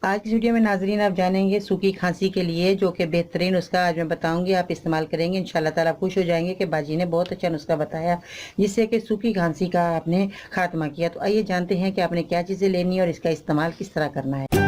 आज की वीडियो में नाजरीन आप जानेंगे सूखी खांसी के लिए जो कि बेहतरीन उसका आज मैं बताऊंगी, आप इस्तेमाल करेंगे इंशाल्लाह ताला खुश हो जाएंगे कि बाजी ने बहुत अच्छा नुस्खा बताया जिससे कि सूखी खांसी का आपने खात्मा किया। तो आइए जानते हैं कि आपने क्या चीज़ें लेनी है और इसका इस्तेमाल किस तरह करना है।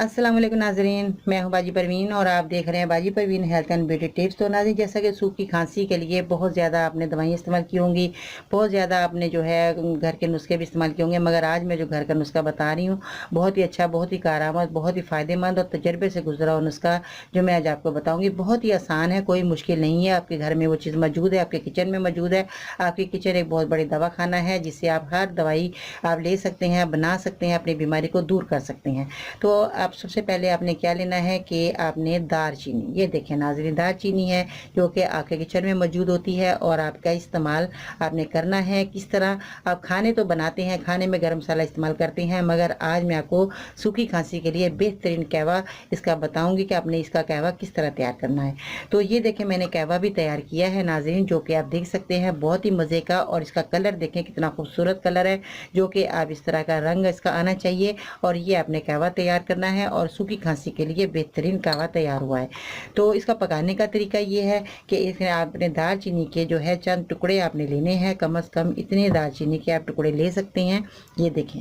अस्सलाम वालेकुम नाजरीन, मैं हूं बाजी परवीन और आप देख रहे हैं बाजी Parveen health and beauty tips. तो नाज़रीन, जैसा कि सूखी खांसी के लिए बहुत ज़्यादा आपने दवाइयाँ इस्तेमाल की होंगी, बहुत ज़्यादा आपने जो है घर के नुस्खे भी इस्तेमाल किए होंगे, मगर आज मैं जो घर का नुस्खा बता रही हूँ बहुत ही अच्छा, बहुत ही कारआमद, बहुत ही फ़ायदेमंद और तजर्बे से गुजरा हुआ नुस्खा जो मैं आज आपको बताऊँगी। बहुत ही आसान है, कोई मुश्किल नहीं है, आपके घर में वो चीज़ मौजूद है, आपके किचन में मौजूद है। आपकी किचन एक बहुत बड़ी दवाखाना है जिससे आप हर दवाई आप ले सकते हैं, बना सकते हैं, अपनी बीमारी को दूर कर सकते हैं। तो आप सबसे पहले आपने क्या लेना है कि आपने दालचीनी, ये देखें नाज़रीन, दालचीनी है जो कि आपके किचन में मौजूद होती है और आपका इस्तेमाल आपने करना है। किस तरह आप खाने तो बनाते हैं, खाने में गरम मसाला इस्तेमाल करते हैं, मगर आज मैं आपको सूखी खांसी के लिए बेहतरीन कहवा इसका बताऊंगी कि आपने इसका कहवा किस तरह तैयार करना है। तो ये देखें मैंने कहवा भी तैयार किया है नाज़रीन, जो कि आप देख सकते हैं बहुत ही मज़े का, और इसका कलर देखें कितना खूबसूरत कलर है जो कि आप इस तरह का रंग इसका आना चाहिए। और ये आपने कहवा तैयार करना है और सूखी खांसी के लिए बेहतरीन कहवा तैयार हुआ है। तो इसका पकाने का तरीका ये है कि इसमें आपने दालचीनी के जो है चंद टुकड़े आपने लेने हैं, कम से कम इतने दालचीनी के आप टुकड़े ले सकते हैं। ये देखें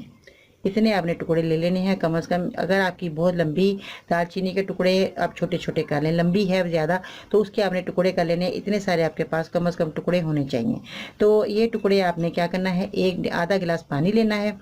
इतने आपने टुकड़े ले लेने हैं कम से कम। अगर आपकी बहुत लंबी दालचीनी के टुकड़े आप छोटे छोटे कर लें, लंबी है ज़्यादा तो उसके आपने टुकड़े कर लेने हैं। इतने सारे आपके पास कम से कम टुकड़े होने चाहिए। तो ये टुकड़े आपने क्या करना है, एक आधा गिलास पानी लेना है,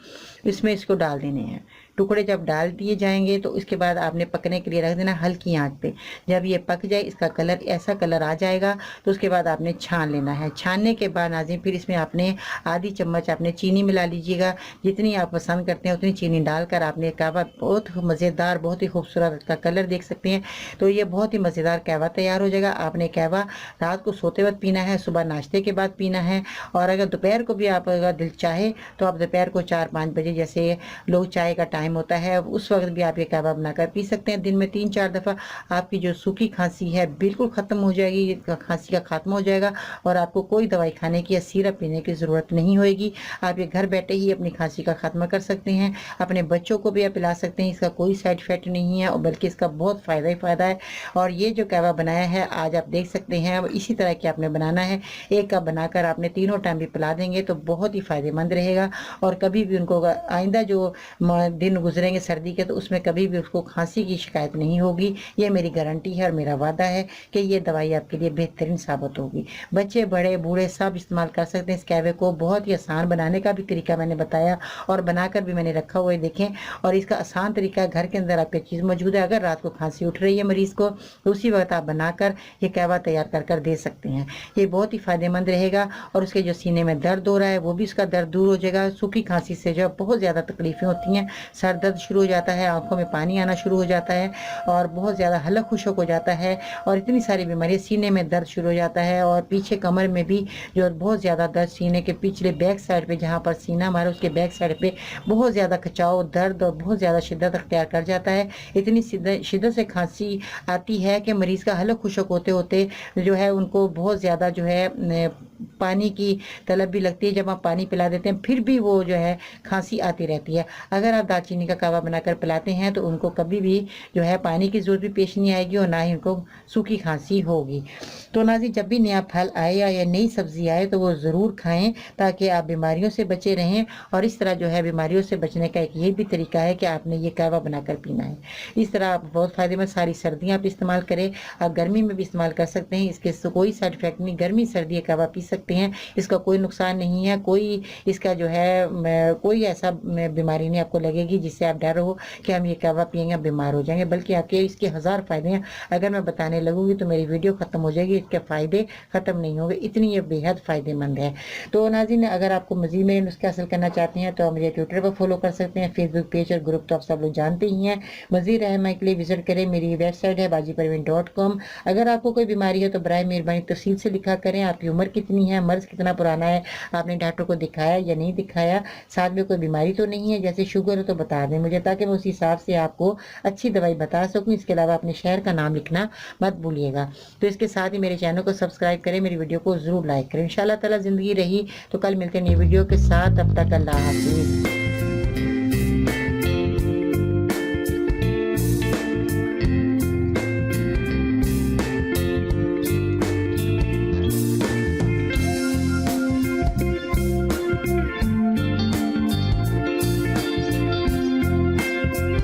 इसमें इसको डाल देने हैं। टुकड़े जब डाल दिए जाएंगे तो इसके बाद आपने पकने के लिए रख देना हल्की आंच पे। जब ये पक जाए, इसका कलर ऐसा कलर आ जाएगा तो उसके बाद आपने छान लेना है। छानने के बाद नाज़रीन फिर इसमें आपने आधी चम्मच आपने चीनी मिला लीजिएगा, जितनी आप पसंद करते हैं उतनी चीनी डालकर आपने कहवा बहुत मज़ेदार, बहुत ही खूबसूरत इसका कलर देख सकते हैं। तो ये बहुत ही मज़ेदार कहवा तैयार हो जाएगा। आपने कहवा रात को सोते वक्त पीना है, सुबह नाश्ते के बाद पीना है, और अगर दोपहर को भी आप अगर दिल चाहे तो आप दोपहर को 4-5 बजे जैसे लोग चाय का टाइम होता है उस वक्त भी आप ये कहवा बनाकर पी सकते हैं। दिन में 3-4 दफ़ा आपकी जो सूखी खांसी है बिल्कुल ख़त्म हो जाएगी, खांसी का खात्मा हो जाएगा और आपको कोई दवाई खाने की या सिरप पीने की ज़रूरत नहीं होएगी। आप ये घर बैठे ही अपनी खांसी का खात्मा कर सकते हैं। अपने बच्चों को भी आप पिला सकते हैं, इसका कोई साइड इफेक्ट नहीं है और बल्कि इसका बहुत फ़ायदा ही फ़ायदा है। और ये जो कहवा बनाया है आज आप देख सकते हैं, इसी तरह की आपने बनाना है। एक कप बनाकर आपने तीनों टाइम भी पिला देंगे तो बहुत ही फ़ायदेमंद रहेगा। और कभी भी उनको आइंदा जो दिन गुजरेंगे सर्दी के तो उसमें कभी भी उसको खांसी की शिकायत नहीं होगी। ये मेरी गारंटी है और मेरा वादा है कि ये दवाई आपके लिए बेहतरीन साबित होगी। बच्चे बड़े बूढ़े सब इस्तेमाल कर सकते हैं इस कहवे को। बहुत ही आसान बनाने का भी तरीका मैंने बताया और बनाकर भी मैंने रखा हुआ है, देखें। और इसका आसान तरीका घर के अंदर आपकी चीज़ मौजूद है। अगर रात को खांसी उठ रही है मरीज़ को तो उसी वक्त आप बनाकर ये कहवा तैयार कर दे सकते हैं। ये बहुत ही फ़ायदेमंद रहेगा और उसके जो सीने में दर्द हो रहा है वो भी उसका दर्द दूर हो जाएगा। सूखी खांसी से जो बहुत ज़्यादा तकलीफ़ें होती हैं, सर दर्द शुरू हो जाता है, आंखों में पानी आना शुरू हो जाता है और बहुत ज़्यादा हलक खुशक हो जाता है और इतनी सारी बीमारियाँ, सीने में दर्द शुरू हो जाता है और पीछे कमर में भी जो बहुत ज़्यादा दर्द, सीने के पिछले बैक साइड पे जहाँ पर सीना हमारा उसके बैक साइड पे बहुत ज़्यादा खिंचाव, दर्द और बहुत ज़्यादा शिद्दत अख्तियार कर जाता है। इतनी शिद्दत से खांसी आती है कि मरीज़ का हलक खुशक होते होते जो है उनको बहुत ज़्यादा जो है पानी की तलब भी लगती है। जब आप पानी पिला देते हैं फिर भी वो जो है खांसी आती रहती है। अगर आप दालचीनी का कहवा बनाकर पिलाते हैं तो उनको कभी भी जो है पानी की ज़रूरत भी पेश नहीं आएगी और ना ही उनको सूखी खांसी होगी। तो नाज़रीन, जब भी नया फल आए या नई सब्ज़ी आए तो वो ज़रूर खाएं ताकि आप बीमारियों से बचे रहें। और इस तरह जो है बीमारियों से बचने का एक ये भी तरीका है कि आपने ये कहवा बनाकर पीना है। इस तरह आप बहुत फ़ायदेमंद, सारी सर्दियाँ आप इस्तेमाल करें, आप गर्मी में भी इस्तेमाल कर सकते हैं। इसके कोई साइड इफेक्ट नहीं, गर्मी सर्दी कहवा पी सकते हैं, इसका कोई नुकसान नहीं है। कोई इसका जो है कोई ऐसा बीमारी नहीं आपको लगेगी जिससे आप डर हो कि हम ये कहवा पिएंगे बीमार हो जाएंगे, बल्कि आपके इसके 1000 फ़ायदे हैं। अगर मैं बताने लगूंगी तो मेरी वीडियो ख़त्म हो जाएगी, इसके फ़ायदे ख़त्म नहीं होंगे, इतनी ये बेहद फ़ायदेमंद है। तो नाज़रीन, अगर आपको मज़ीद मेरे नुस्खे हासिल करना चाहते हैं तो आप मुझे ट्विटर पर फॉलो कर सकते हैं, फेसबुक पेज और ग्रुप तो आप सब लोग जानते ही हैं। मज़ीद रहनुमाई के लिए विजिट करें, मेरी वेबसाइट है bajiparveen.com। अगर आपको कोई बीमारी है तो बराए मेहरबानी तफसील से लिखा करें, आपकी उम्र कितनी कितनी है, मर्ज़ कितना पुराना है, आपने डॉक्टर को दिखाया या नहीं दिखाया, साथ में कोई बीमारी तो नहीं है, जैसे शुगर हो तो बता दें मुझे, ताकि मैं उस हिसाब से आपको अच्छी दवाई बता सकूँ। इसके अलावा अपने शहर का नाम लिखना मत भूलिएगा। तो इसके साथ ही मेरे चैनल को सब्सक्राइब करें, मेरी वीडियो को ज़रूर लाइक करें। इंशाअल्लाह ताला ज़िंदगी रही तो कल मिलते हैं नई वीडियो के साथ, तब तक अल्लाह हाफ़िज़।